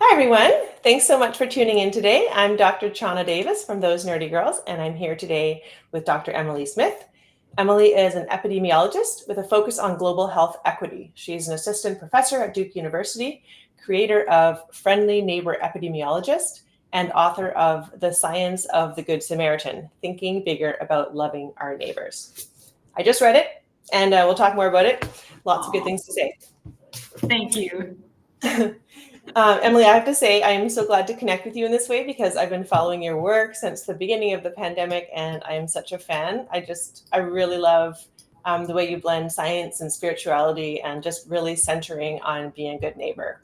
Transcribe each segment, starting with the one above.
Hi, everyone. Thanks so much for tuning in today. I'm Dr. Chana Davis from Those Nerdy Girls, and I'm here today with Dr. Emily Smith. Emily is an epidemiologist with a focus on global health equity. She's an assistant professor at Duke University, creator of Friendly Neighbor Epidemiologist, and author of The Science of the Good Samaritan, Thinking Bigger About Loving Our Neighbors. I just read it, and we'll talk more about it. Lots of good things to say. Thank you. Emily, I have to say, I'm so glad to connect with you in this way because I've been following your work since the beginning of the pandemic, and I am such a fan. I really love the way you blend science and spirituality and just really centering on being a good neighbor.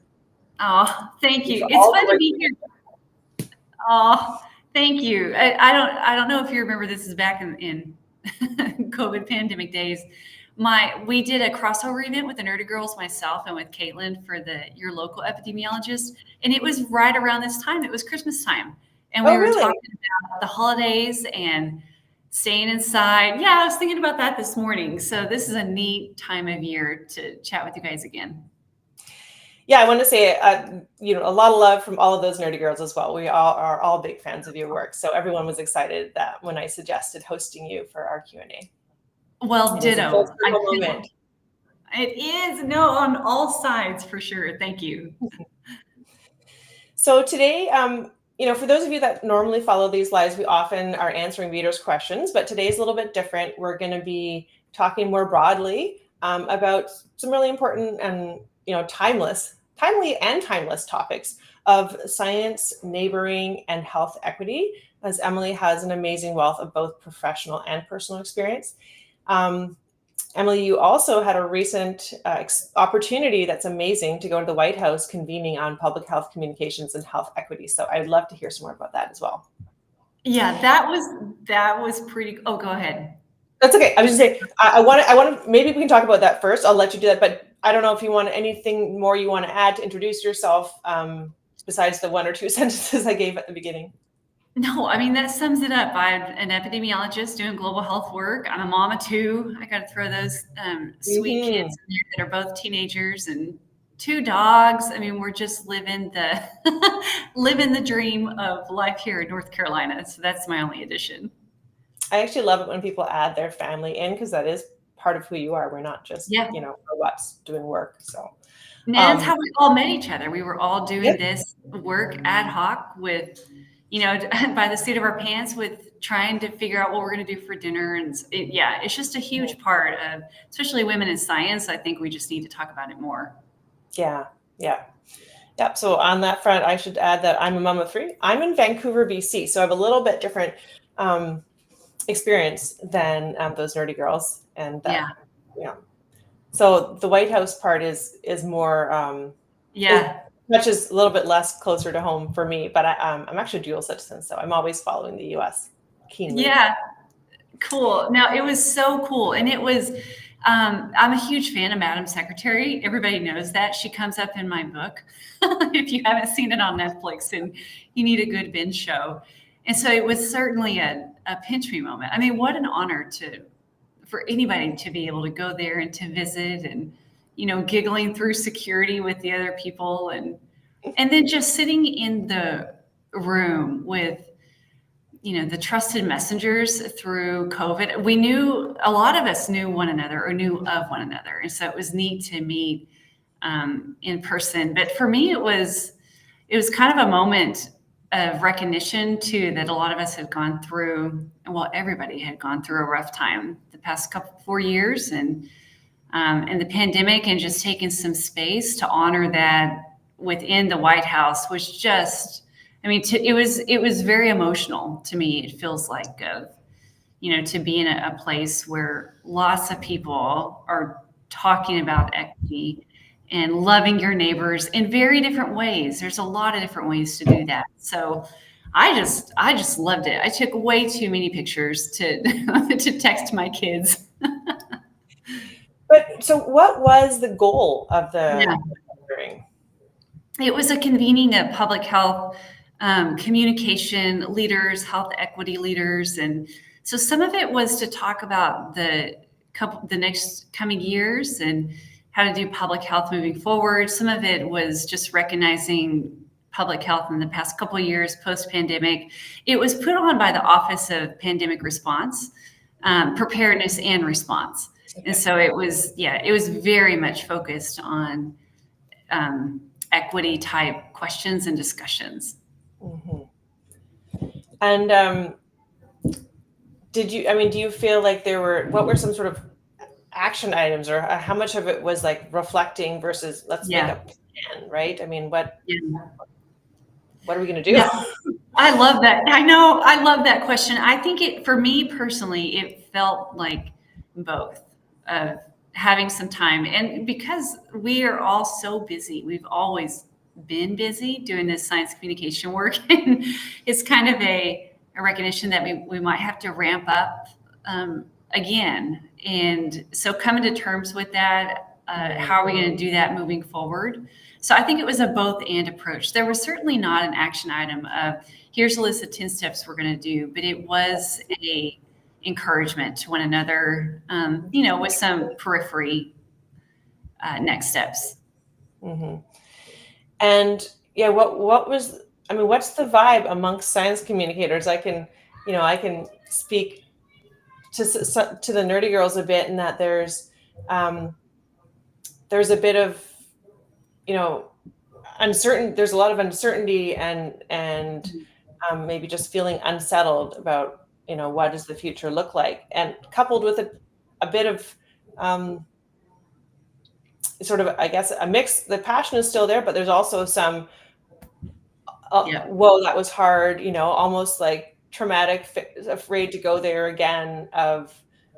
Oh, thank you. It's fun to be here. Oh, thank you. I don't know if you remember, this is back in COVID pandemic days. We did a crossover event with the Nerdy Girls, myself, and with Caitlin for your local epidemiologist. And it was right around this time. It was Christmas time. And we were talking about the holidays and staying inside. Yeah, I was thinking about that this morning. So this is a neat time of year to chat with you guys again. Yeah, I want to say, a lot of love from all of those nerdy girls as well. We are all big fans of your work. So everyone was excited that when I suggested hosting you for our Q&A. Well, ditto. It is, on all sides for sure. Thank you. So today, for those of you that normally follow these lives, we often are answering readers' questions, but today's a little bit different. We're going to be talking more broadly about some really important and timely and timeless topics of science, neighboring, and health equity, as Emily has an amazing wealth of both professional and personal experience. Emily, you also had a recent opportunity that's amazing to go to the White House Convening on public health communications and health equity. So I'd love to hear some more about that as well. Yeah, that was pretty. Oh, go ahead. That's okay. I was just saying, I want to, maybe we can talk about that first. I'll let you do that, but I don't know if you want anything more you want to add to introduce yourself besides the one or two sentences I gave at the beginning. No, I mean, that sums it up. I'm an epidemiologist doing global health work. I'm a mom of two. I got to throw those sweet kids in there that are both teenagers and 2 dogs. I mean, we're just living the dream of life here in North Carolina. So that's my only addition. I actually love it when people add their family in, because that is part of who you are. We're not just, robots doing work. So and that's how we all met each other. We were all doing this work ad hoc with, by the seat of our pants, with trying to figure out what we're going to do for dinner. And it's just a huge part of, especially women in science. I think we just need to talk about it more. Yeah. So on that front, I should add that I'm a mom of 3. I'm in Vancouver, BC. So I have a little bit different experience than those nerdy girls. And so the White House part is more, which is a little bit less closer to home for me, but I'm actually a dual citizen, so I'm always following the U.S. keenly. Yeah, cool. Now, it was so cool. And it was, I'm a huge fan of Madam Secretary. Everybody knows that. She comes up in my book. If you haven't seen it on Netflix and you need a good binge show. And so it was certainly a pinch me moment. I mean, what an honor for anybody to be able to go there and to visit and, giggling through security with the other people and then just sitting in the room with, the trusted messengers through COVID. A lot of us knew one another or knew of one another. And so it was neat to meet in person. But for me, it was kind of a moment of recognition too, that a lot of us had gone through, everybody had gone through a rough time the past 4 years and the pandemic, and just taking some space to honor that within the White House was just, it was very emotional to me. It feels like, to be in a place where lots of people are talking about equity and loving your neighbors in very different ways. There's a lot of different ways to do that. So I just loved it. I took way too many pictures to to text my kids. But so what was the goal of the hearing? It was a convening of public health communication leaders, health equity leaders. And so some of it was to talk about the next coming years and how to do public health moving forward. Some of it was just recognizing public health in the past couple of years post-pandemic. It was put on by the Office of Pandemic Response, Preparedness and Response. And so it was very much focused on equity type questions and discussions. Mm-hmm. And do you feel like what were some sort of action items, or how much of it was like reflecting versus let's make a plan, right? I mean, what are we going to do? Yeah. I love that. I know. I love that question. I think for me personally, it felt like both of having some time. And because we are all so busy, we've always been busy doing this science communication work. And it's kind of a recognition that we might have to ramp up again. And so coming to terms with that, how are we going to do that moving forward? So I think it was a both and approach. There was certainly not an action item of here's a list of 10 steps we're going to do, but it was a encouragement to one another, with some periphery next steps. Mm-hmm. And what's the vibe amongst science communicators? I can speak to the nerdy girls a bit in that there's a bit of, uncertain. There's a lot of uncertainty and maybe just feeling unsettled about, what does the future look like? And coupled with a bit of sort of, I guess, a mix. The passion is still there, but there's also some, whoa, that was hard, almost like traumatic, afraid to go there again, of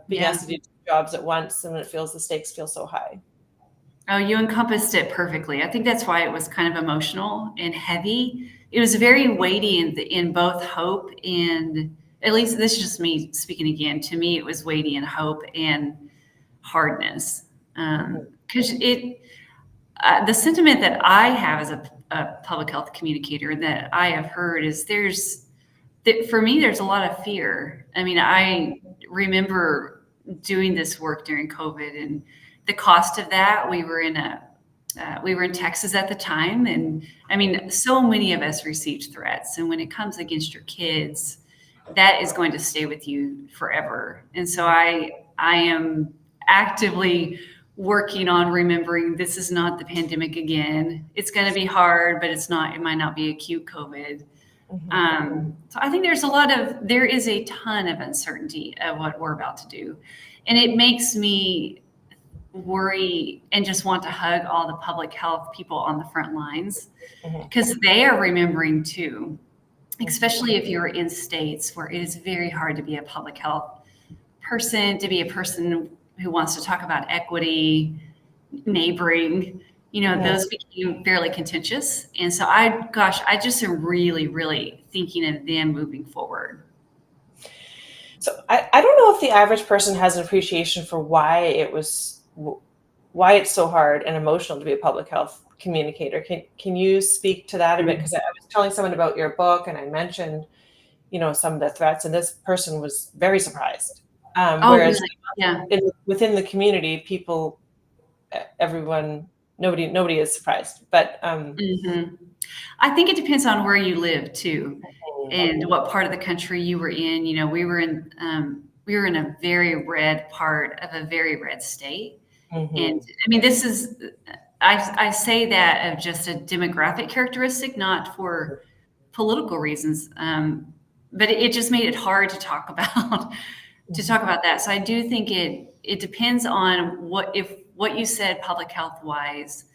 being asked to do 2 jobs at once, and the stakes feel so high. Oh, you encompassed it perfectly. I think that's why it was kind of emotional and heavy. It was very weighty in both hope and, at least this is just me speaking again, to me, it was weighty in hope and hardness. Because the sentiment that I have as a public health communicator that I have heard is for me, there's a lot of fear. I mean, I remember doing this work during COVID, and the cost of that, we were in Texas at the time. And I mean, so many of us received threats. And when it comes against your kids, that is going to stay with you forever. And so I am actively working on remembering this is not the pandemic again. It's going to be hard, but it might not be acute COVID. Mm-hmm. So I think there is a ton of uncertainty of what we're about to do. And it makes me worry and just want to hug all the public health people on the front lines, because they are remembering too, especially if you're in states where it is very hard to be a public health person, to be a person who wants to talk about equity, neighboring, those became fairly contentious. And so I just am really, really thinking of them moving forward. So I don't know if the average person has an appreciation for why it's so hard and emotional to be a public health communicator. Can you speak to that a bit? Because I was telling someone about your book, and I mentioned, some of the threats, and this person was very surprised. Whereas within the community, people, nobody is surprised. But I think it depends on where you live too, and what part of the country you were in. We were in a very red part of a very red state. And I mean, I say that of just a demographic characteristic, not for political reasons, but it just made it hard to talk about that. So I do think it depends on what you said public health wise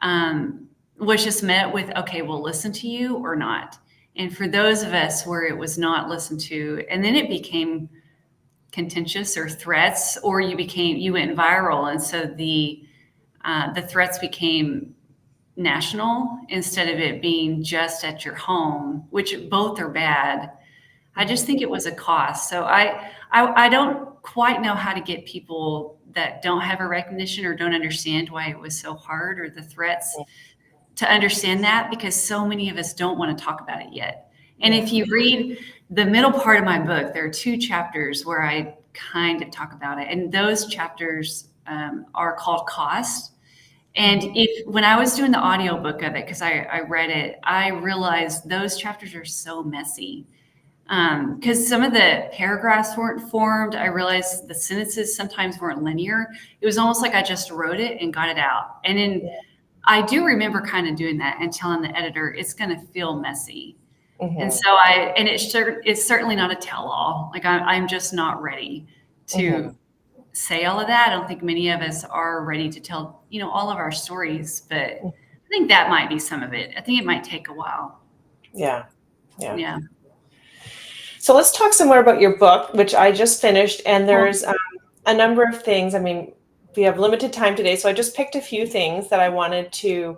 was just met with, okay, we'll listen to you or not. And for those of us where it was not listened to, and then it became contentious or threats, or you went viral. And so the threats became national instead of it being just at your home, which both are bad. I just think it was a cost. So I don't quite know how to get people that don't have a recognition or don't understand why it was so hard, or the threats, to understand that, because so many of us don't want to talk about it yet. And if you read the middle part of my book, there are 2 chapters where I kind of talk about it. And those chapters are called cost. And when I was doing the audiobook of it, because I read it, I realized those chapters are so messy. Because some of the paragraphs weren't formed. I realized the sentences sometimes weren't linear. It was almost like I just wrote it and got it out. And then I do remember kind of doing that and telling the editor, it's going to feel messy. And so it's certainly not a tell-all. Like I'm just not ready to say all of that. I don't think many of us are ready to tell, all of our stories, but I think that might be some of it. I think it might take a while. Yeah. So let's talk some more about your book, which I just finished. And there's a number of things. I mean, we have limited time today, so I just picked a few things that I wanted to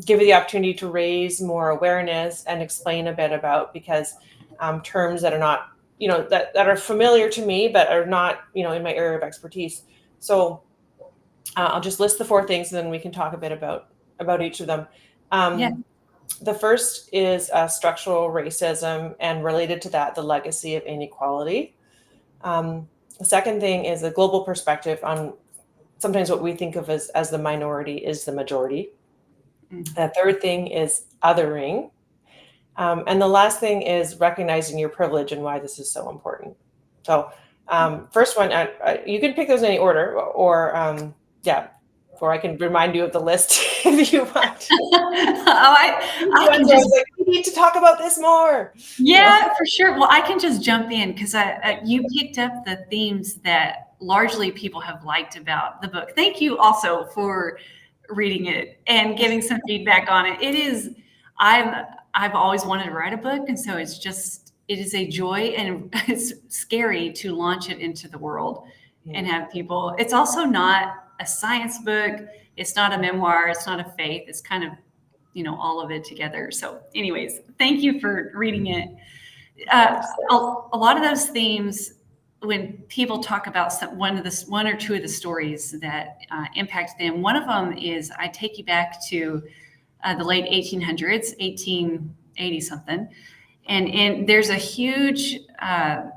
give you the opportunity to raise more awareness and explain a bit about, because terms that are not, that are familiar to me, but are not, in my area of expertise. So I'll just list the 4 things, and then we can talk a bit about each of them. The first is structural racism, and related to that, the legacy of inequality. The second thing is a global perspective on sometimes what we think of as the minority is the majority. The third thing is othering. And the last thing is recognizing your privilege and why this is so important. So first one, you can pick those in any order, or I can remind you of the list if you want. I can just, we need to talk about this more. Yeah, for sure. Well, I can just jump in because you picked up the themes that largely people have liked about the book. Thank you also for reading it and giving some feedback on it. I've always wanted to write a book, and so it is a joy, and it's scary to launch it into the world and have people. It's also not a science book. It's not a memoir. It's not a faith. It's kind of, all of it together. So anyways, thank you for reading it. A lot of those themes, when people talk about one or two of the stories that impact them, one of them is I take you back to the late 1800s, 1880 something. And there's a huge a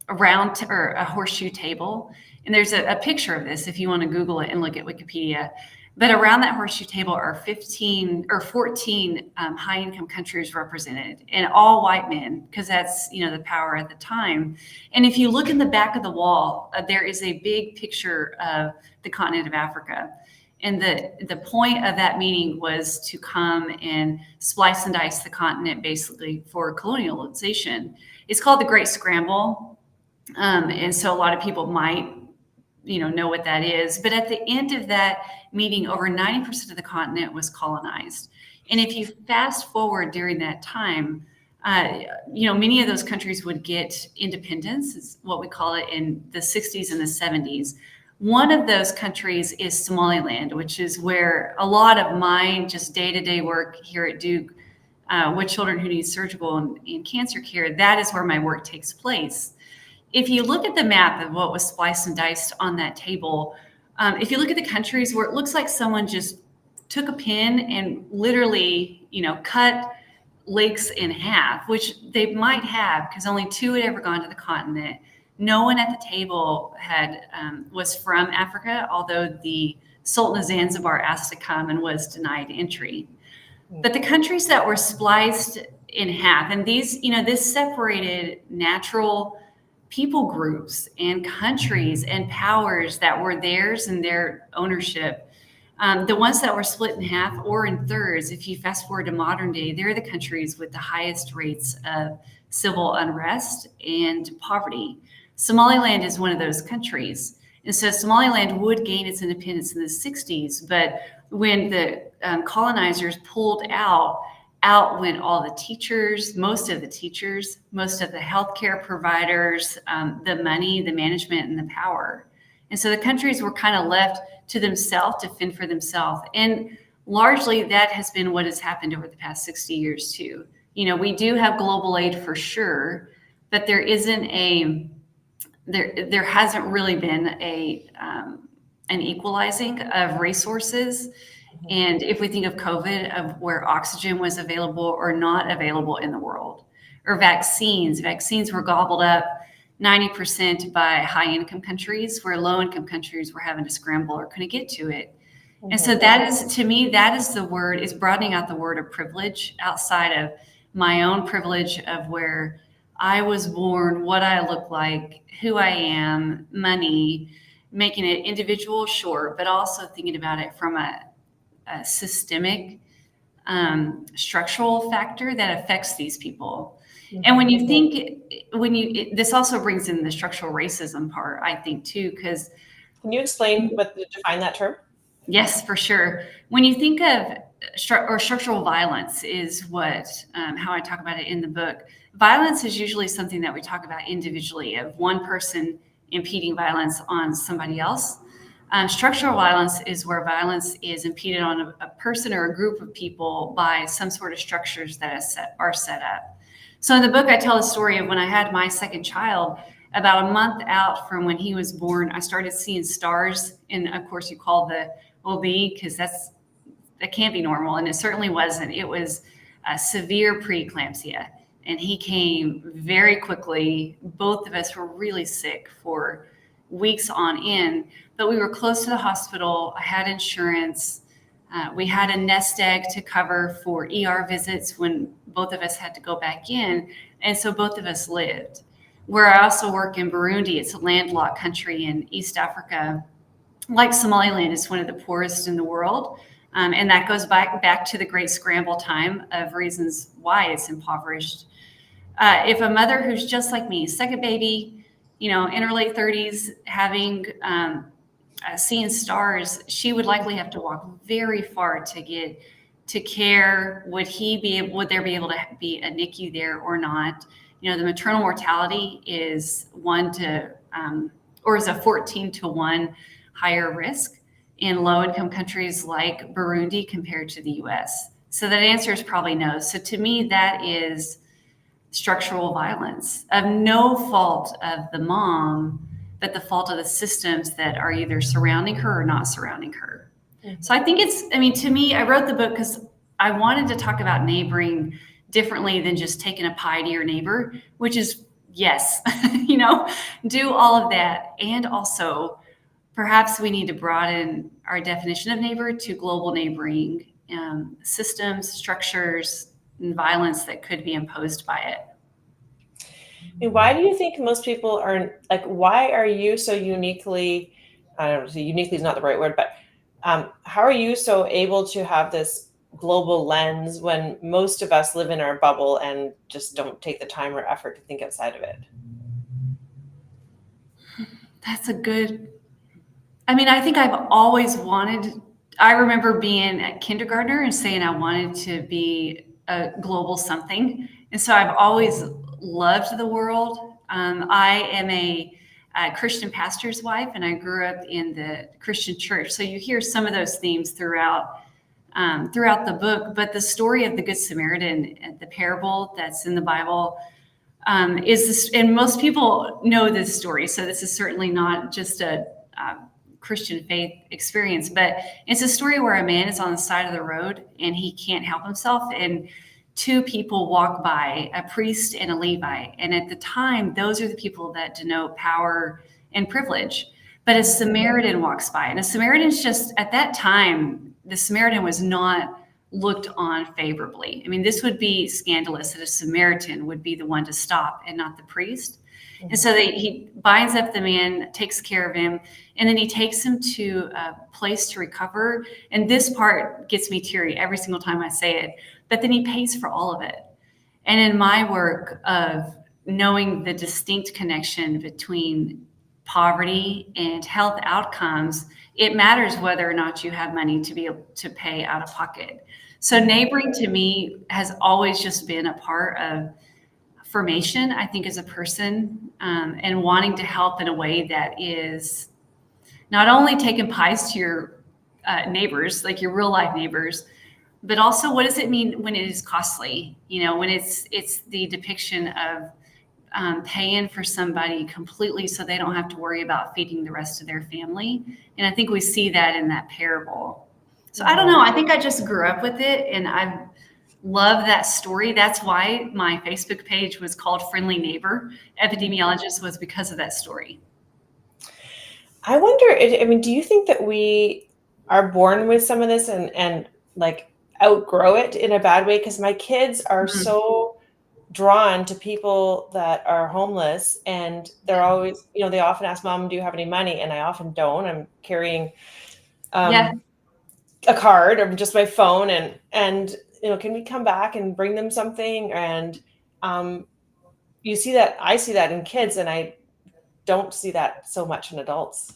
horseshoe table. And there's a picture of this if you want to Google it and look at Wikipedia. But around that horseshoe table are 14 high-income countries represented, and all white men, because that's the power at the time. And if you look in the back of the wall, there is a big picture of the continent of Africa. And the point of that meeting was to come and splice and dice the continent, basically, for colonialization. It's called the Great Scramble, and so a lot of people might know what that is. But at the end of that meeting, over 90% of the continent was colonized. And if you fast forward during that time, many of those countries would get independence, is what we call it, in the 60s and the 70s. One of those countries is Somaliland, which is where a lot of my just day-to-day work here at Duke with children who need surgical and cancer care, that is where my work takes place. If you look at the map of what was spliced and diced on that table, if you look at the countries where it looks like someone just took a pin and literally, cut lakes in half, which they might have because only 2 had ever gone to the continent. No one at the table was from Africa, although the Sultan of Zanzibar asked to come and was denied entry. But the countries that were spliced in half, and these, this separated natural people groups and countries and powers that were theirs and their ownership. The ones that were split in half or in thirds, if you fast forward to modern day, they're the countries with the highest rates of civil unrest and poverty. Somaliland is one of those countries. And so Somaliland would gain its independence in the 60s, but when the colonizers pulled out went all the teachers, most of the healthcare providers, the money, the management, and the power. And so the countries were kind of left to themselves to fend for themselves. And largely that has been what has happened over the past 60 years too. We do have global aid for sure, but there hasn't really been an equalizing of resources. And if we think of COVID, of where oxygen was available or not available in the world, or vaccines were gobbled up 90% by high income countries, where low income countries were having to scramble or couldn't get to it. And so that is, to me, that is the word, is broadening out the word of privilege outside of my own privilege of where I was born, what I look like, who I am, money, making it individual, sure, but also thinking about it from a systemic, structural factor that affects these people. And when you think, this also brings in the structural racism part, I think, too, because. Can you explain define that term? Yes, for sure. When you think of structural violence is what, how I talk about it in the book. Violence is usually something that we talk about individually, of one person impeding violence on somebody else. Structural violence is where violence is impeded on a person or a group of people by some sort of structures that are set up. So in the book, I tell a story of when I had my second child. About a month out from when he was born, I started seeing stars. And of course, you call the OB because that can't be normal. And it certainly wasn't. It was a severe preeclampsia. And he came very quickly. Both of us were really sick for weeks on end, but we were close to the hospital. I had insurance. We had a nest egg to cover for ER visits when both of us had to go back in. And so both of us lived. Where I also work in Burundi, it's a landlocked country in East Africa. Like Somaliland, it's one of the poorest in the world. And that goes back to the Great Scramble time of reasons why it's impoverished. If a mother who's just like me, second baby, in her late 30s, having seeing stars, she would likely have to walk very far to get to care. Would there be able to be a NICU there or not? The maternal mortality is is a 14 to 1 higher risk in low-income countries like Burundi compared to the US. So that answer is probably no. So to me, that is structural violence of no fault of the mom, but the fault of the systems that are either surrounding her or not surrounding her. Mm-hmm. So I think to me, I wrote the book because I wanted to talk about neighboring differently than just taking a pie to your neighbor, which is, yes, do all of that. And also, perhaps we need to broaden our definition of neighbor to global neighboring systems, structures, and violence that could be imposed by it. And why do you think most people are why are you so uniquely, I don't know, uniquely is not the right word, but how are you so able to have this global lens when most of us live in our bubble and just don't take the time or effort to think outside of it? That's I think I've always I remember being a kindergartner and saying I wanted to be a global something. And so I've always loved the world. I am a Christian pastor's wife, and I grew up in the Christian church. So you hear some of those themes throughout the book, but the story of the Good Samaritan, the parable that's in the Bible, is this, and most people know this story. So this is certainly not just a Christian faith experience, but it's a story where a man is on the side of the road and he can't help himself. And two people walk by, a priest and a Levite. And at the time, those are the people that denote power and privilege. But a Samaritan walks by, and a Samaritan's just, at that time, the Samaritan was not looked on favorably. This would be scandalous that a Samaritan would be the one to stop and not the priest. Mm-hmm. And so he binds up the man, takes care of him, and then he takes him to a place to recover. And this part gets me teary every single time I say it, but then he pays for all of it. And in my work of knowing the distinct connection between poverty and health outcomes, it matters whether or not you have money to be able to pay out of pocket. So neighboring to me has always just been a part of formation, I think, as a person, and wanting to help in a way that is not only taking pies to your neighbors, like your real life neighbors, but also what does it mean when it is costly? When it's the depiction of paying for somebody completely so they don't have to worry about feeding the rest of their family. And I think we see that in that parable. So I don't know. I think I just grew up with it, and I love that story. That's why my Facebook page was called Friendly Neighbor Epidemiologist, was because of that story. I wonder, do you think that we are born with some of this and like outgrow it in a bad way, because my kids are Mhm. so drawn to people that are homeless, and they're always, they often ask, Mom, do you have any money? And I often don't. I'm carrying Yeah, um, a card or just my phone, and can we come back and bring them something? And um, I see that in kids, and I don't see that so much in adults.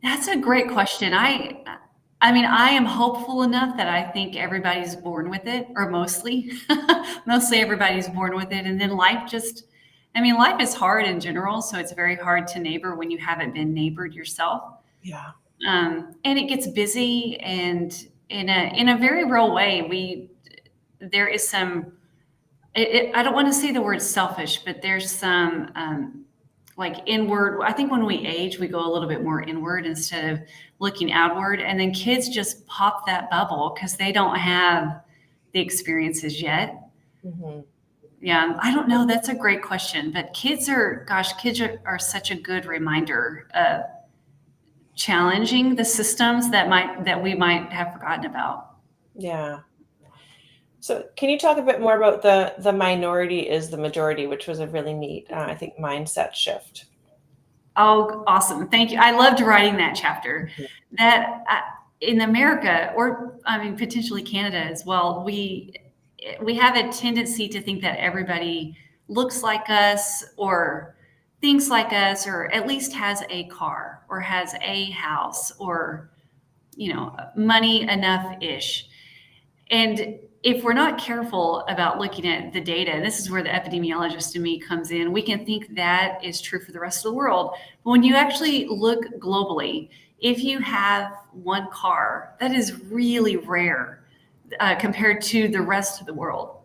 that's a great question. I mean, I am hopeful enough that I think everybody's born with it, or mostly, mostly everybody's born with it. And then I mean, life is hard in general, so it's very hard to neighbor when you haven't been neighbored yourself. Yeah. And it gets busy, and in a very real way, there is some. I don't want to say the word selfish, but there's some like inward. I think when we age, we go a little bit more inward instead of looking outward. And then kids just pop that bubble because they don't have the experiences yet. Hmm. Yeah, I don't know. That's a great question. But kids are such a good reminder of challenging the systems that we might have forgotten about. Yeah. So can you talk a bit more about the minority is the majority, which was a really neat, I think, mindset shift. Oh, awesome. Thank you. I loved writing that chapter. That in America, or I mean, potentially Canada as well, we have a tendency to think that everybody looks like us or thinks like us, or at least has a car or has a house or, money enough ish. And if we're not careful about looking at the data, and this is where the epidemiologist in me comes in, we can think that is true for the rest of the world. But when you actually look globally, if you have one car, that is really rare compared to the rest of the world.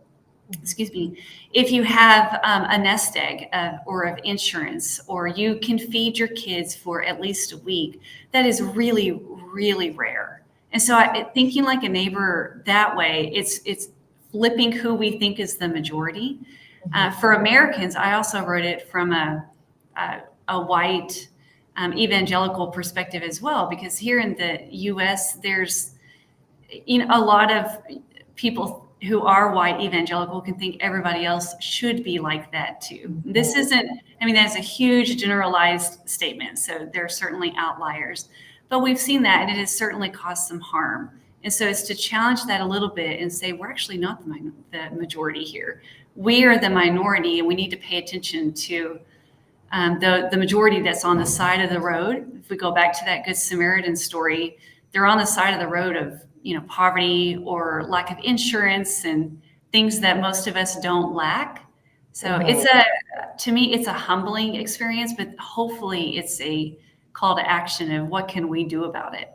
Excuse me. If you have a nest egg or of insurance, or you can feed your kids for at least a week, that is really, really rare. And so, thinking like a neighbor that way, it's flipping who we think is the majority. For Americans, I also wrote it from a white evangelical perspective as well, because here in the U.S., there's a lot of people who are white evangelical can think everybody else should be like that too. This isn't, I mean, that's a huge generalized statement. So there are certainly outliers, but we've seen that, and it has certainly caused some harm. And so it's to challenge that a little bit and say, we're actually not the majority here. We are the minority, and we need to pay attention to the majority that's on the side of the road. If we go back to that Good Samaritan story, they're on the side of the road of poverty or lack of insurance and things that most of us don't lack. So to me, it's a humbling experience, but hopefully it's a call to action of what can we do about it.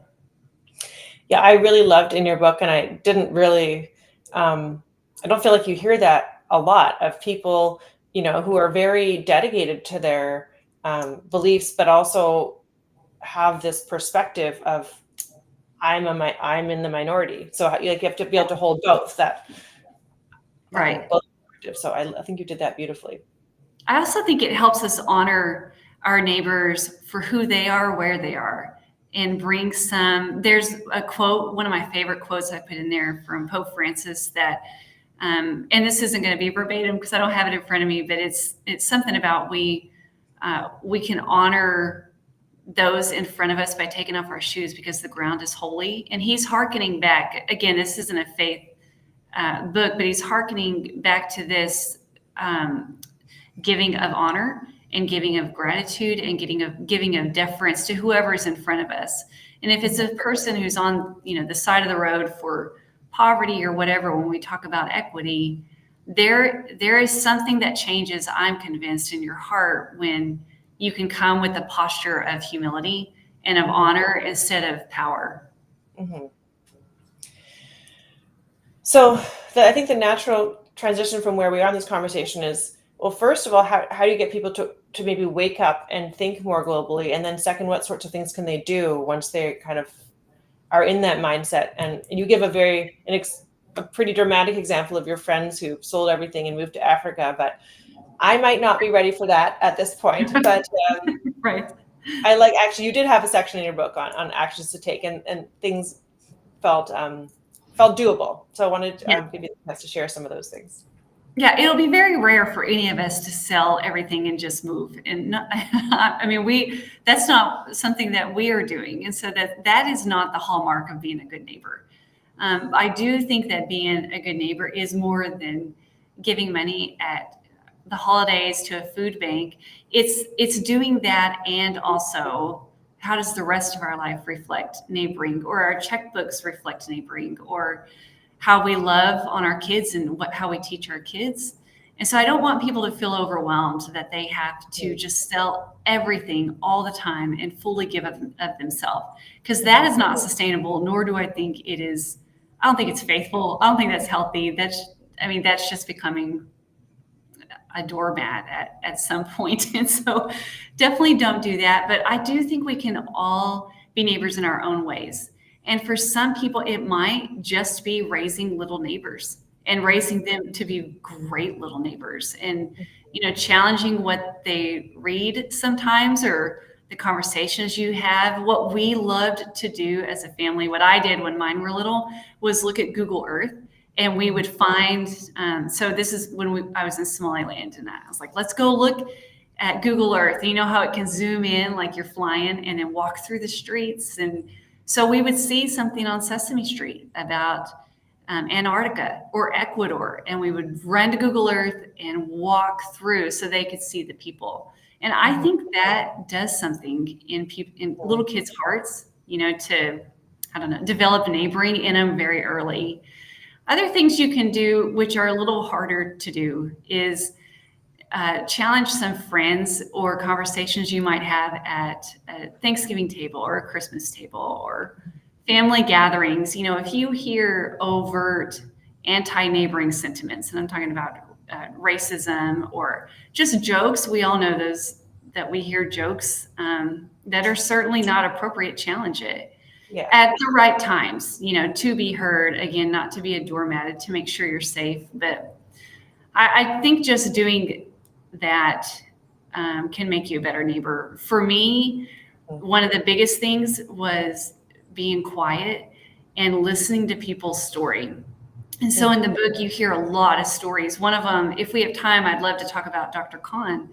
Yeah, I really loved in your book, and I didn't really, I don't feel like you hear that a lot of people, who are very dedicated to their beliefs, but also have this perspective of I'm in the minority. So you have to be able to hold both that, Right. both perspectives. So I think you did that beautifully. I also think it helps us honor our neighbors for who they are, where they are, and bring there's a quote, one of my favorite quotes I put in there from Pope Francis that, and this isn't going to be verbatim because I don't have it in front of me, but it's something about we can honor those in front of us by taking off our shoes because the ground is holy. And he's hearkening back, again, this isn't a faith book, but he's hearkening back to this giving of honor and giving of gratitude and giving of deference to whoever is in front of us. And if it's a person who's on the side of the road for poverty or whatever, when we talk about equity, there is something that changes, I'm convinced, in your heart when you can come with a posture of humility and of honor instead of power. Mm-hmm. So I think the natural transition from where we are in this conversation is, well, first of all, how do you get people to maybe wake up and think more globally? And then second, what sorts of things can they do once they kind of are in that mindset? And you give a pretty dramatic example of your friends who sold everything and moved to Africa, but I might not be ready for that at this point. But Right. I like, actually, you did have a section in your book on actions to take, and things felt doable. So I wanted to Yeah. give you the chance to share some of those things. Yeah, it'll be very rare for any of us to sell everything and just move. And not, I mean, that's not something that we are doing. And so that is not the hallmark of being a good neighbor. I do think that being a good neighbor is more than giving money at the holidays to a food bank. It's doing that, and also how does the rest of our life reflect neighboring, or our checkbooks reflect neighboring, or how we love on our kids and how we teach our kids. And so I don't want people to feel overwhelmed that they have to just sell everything all the time and fully give up of themselves, because that is not sustainable, nor do I think it is. I don't think it's faithful. I don't think that's healthy. That's just becoming a doormat at some point. And so definitely don't do that. But I do think we can all be neighbors in our own ways. And for some people, it might just be raising little neighbors and raising them to be great little neighbors, and, challenging what they read sometimes, or the conversations you have. What we loved to do as a family, what I did when mine were little, was look at Google Earth, and we would find, so this is when I was in Somaliland, and I was like, let's go look at Google Earth. You know how it can zoom in like you're flying, and then walk through the streets. And so we would see something on Sesame Street about Antarctica or Ecuador, and we would run to Google Earth and walk through so they could see the people. And I think that does something in little kids' hearts, to, I don't know, develop neighboring in them very early. Other things you can do, which are a little harder to do, is challenge some friends or conversations you might have at a Thanksgiving table or a Christmas table or family gatherings. If you hear overt anti-neighboring sentiments, and I'm talking about racism or just jokes, we all know those, that we hear jokes that are certainly not appropriate, challenge it. Yeah. At the right times, to be heard, again, not to be a doormat, to make sure you're safe. But I think just doing that can make you a better neighbor. For me, one of the biggest things was being quiet and listening to people's story. And so in the book, you hear a lot of stories. One of them, if we have time, I'd love to talk about Dr. Khan.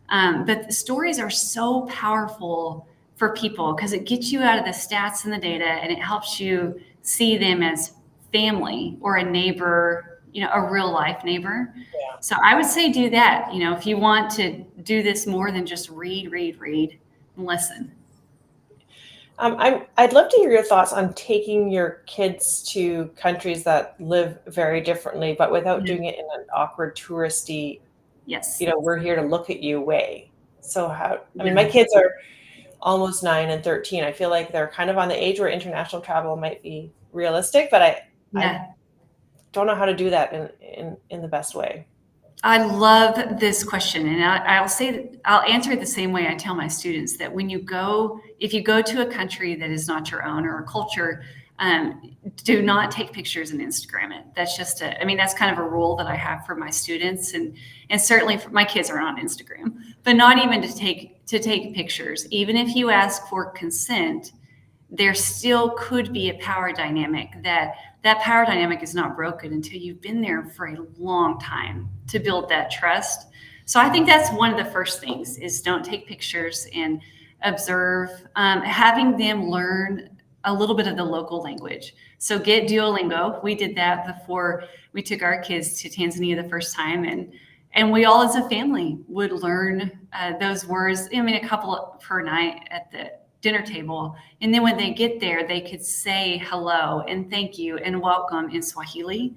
But the stories are so powerful for people, because it gets you out of the stats and the data, and it helps you see them as family or a neighbor, a real life neighbor. Yeah. So I would say do that. If you want to do this more than just read, and listen. I'd love to hear your thoughts on taking your kids to countries that live very differently, but without doing it in an awkward, touristy, yes, we're here to look at you way. So my kids are almost 9 and 13. I feel like they're kind of on the age where international travel might be realistic, but I don't know how to do that in the best way. I love this question. And I'll answer it the same way I tell my students, that if you go to a country that is not your own, or a culture, do not take pictures and Instagram it. That's that's kind of a rule that I have for my students, and certainly for my kids are on Instagram, but not even to take pictures. Even if you ask for consent, there still could be a power dynamic. That power dynamic is not broken until you've been there for a long time to build that trust. So I think that's one of the first things, is don't take pictures and observe, having them learn a little bit of the local language. So get Duolingo. We did that before we took our kids to Tanzania the first time. And we all as a family would learn those words, a couple per night at the dinner table. And then when they get there, they could say hello and thank you and welcome in Swahili.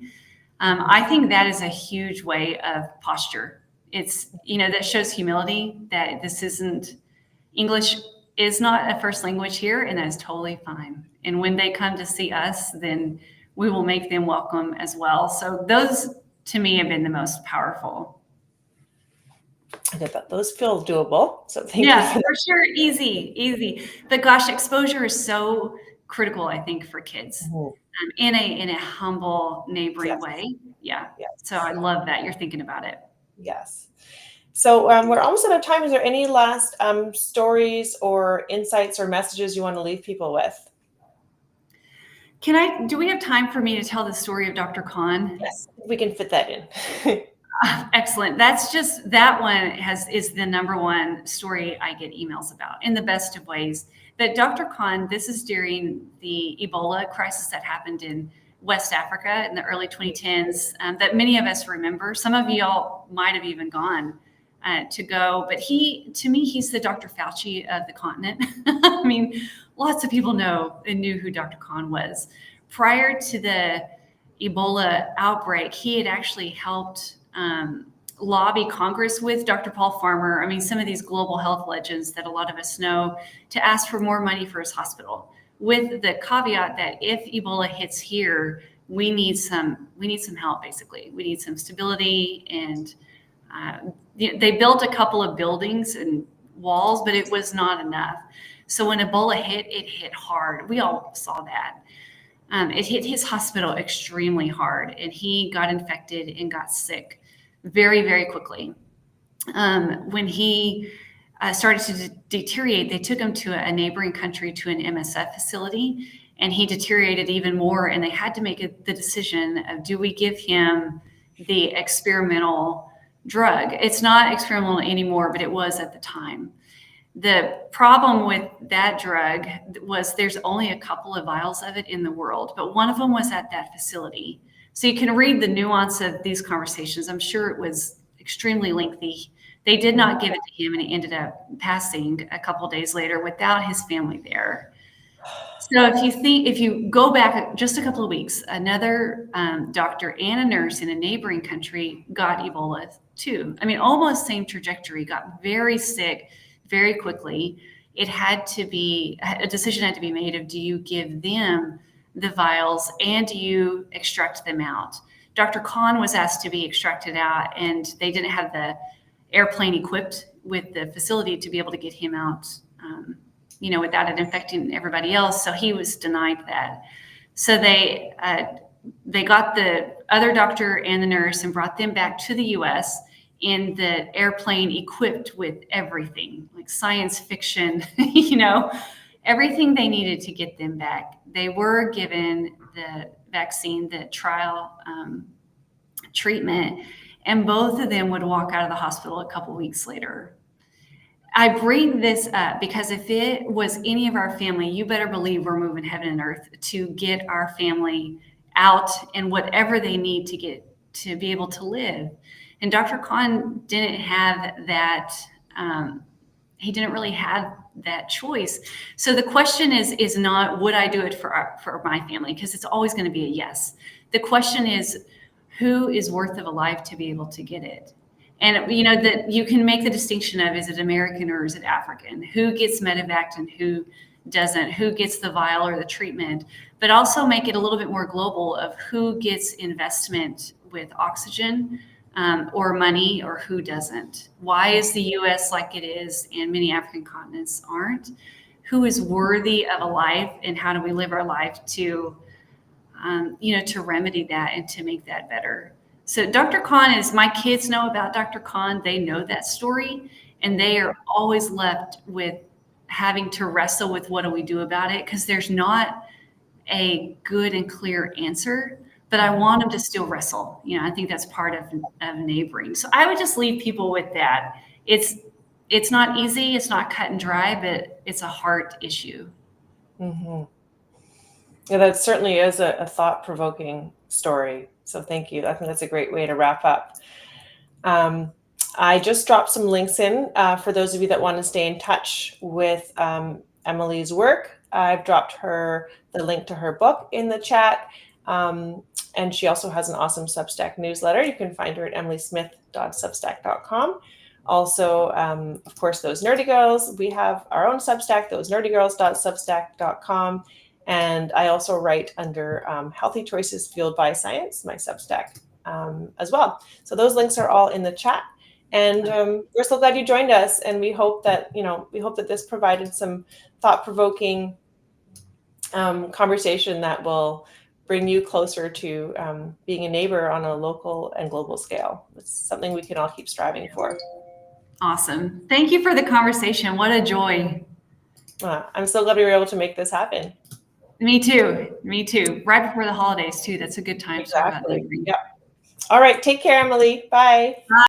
I think that is a huge way of posture. It's, that shows humility, that this isn't, English is not a first language here, and that is totally fine. And when they come to see us, then we will make them welcome as well. So those, to me, have been the most powerful. I get that. Those feel doable. So thank you. For sure. Easy. But gosh, exposure is so critical, I think, for kids, in a humble, neighboring way. Yeah. Yes. So I love that you're thinking about it. Yes. So we're almost out of time. Is there any last stories or insights or messages you want to leave people with? Do we have time for me to tell the story of Dr. Khan? Yes, we can fit that in. Excellent. That one is the number one story I get emails about in the best of ways. But Dr. Khan, this is during the Ebola crisis that happened in West Africa in the early 2010s that many of us remember. Some of y'all might have even gone to go, but to me, he's the Dr. Fauci of the continent. I mean, lots of people know and knew who Dr. Khan was. Prior to the Ebola outbreak, he had actually helped lobby Congress with Dr. Paul Farmer. I mean, some of these global health legends that a lot of us know, to ask for more money for his hospital, with the caveat that if Ebola hits here, we need some help. Basically, we need some stability, and they built a couple of buildings and walls, but it was not enough. So when Ebola hit, it hit hard. We all saw that. It hit his hospital extremely hard, and he got infected and got sick very, very quickly. When he started to deteriorate, they took him to a neighboring country, to an MSF facility, and he deteriorated even more. And they had to make the decision of, do we give him the experimental drug? It's not experimental anymore, but it was at the time. The problem with that drug was there's only a couple of vials of it in the world, but one of them was at that facility. So you can read the nuance of these conversations. I'm sure it was extremely lengthy. They did not give it to him, and he ended up passing a couple days later without his family there. So if you go back just a couple of weeks, another doctor and a nurse in a neighboring country got Ebola too. I mean, almost same trajectory, got very sick very quickly. A decision had to be made of, do you give them the vials and do you extract them out? Dr. Khan was asked to be extracted out, and they didn't have the airplane equipped with the facility to be able to get him out, without it infecting everybody else. So he was denied that. So they got the other doctor and the nurse and brought them back to the U.S. in the airplane equipped with everything, like science fiction, everything they needed to get them back. They were given the vaccine, the trial treatment, and both of them would walk out of the hospital a couple weeks later. I bring this up because if it was any of our family, you better believe we're moving heaven and earth to get our family out and whatever they need to get to be able to live. And Dr. Khan didn't have that. He didn't really have that choice. So the question is not, would I do it for my family? Because it's always going to be a yes. The question is, who is worth of a life to be able to get it? And that you can make the distinction of, is it American or is it African? Who gets medevaced and who doesn't? Who gets the vial or the treatment? But also make it a little bit more global of who gets investment with oxygen or money, or who doesn't. Why is the U.S. like it is and many African continents aren't? Who is worthy of a life, and how do we live our life to remedy that and to make that better? So Dr. Khan my kids know about Dr. Khan. They know that story, and they are always left with having to wrestle with, what do we do about it? Because there's not a good and clear answer. But I want them to still wrestle. I think that's part of neighboring. So I would just leave people with that. It's not easy. It's not cut and dry, but it's a heart issue. Mm-hmm. Yeah, that certainly is a thought-provoking story. So thank you. I think that's a great way to wrap up. I just dropped some links in for those of you that want to stay in touch with Emily's work. I've dropped the link to her book in the chat. And she also has an awesome Substack newsletter. You can find her at emilysmith.substack.com. Also, of course, Those Nerdy Girls. We have our own Substack, thosenerdygirls.substack.com. And I also write under Healthy Choices Fueled by Science, my Substack as well. So those links are all in the chat. And we're so glad you joined us. And we hope that this provided some thought-provoking conversation that will bring you closer to being a neighbor on a local and global scale. It's something we can all keep striving for. Awesome. Thank you for the conversation. What a joy. I'm so glad we were able to make this happen. Me too. Me too. Right before the holidays too. That's a good time to talk about Exactly. neighboring. Yeah. All right. Take care, Emily. Bye.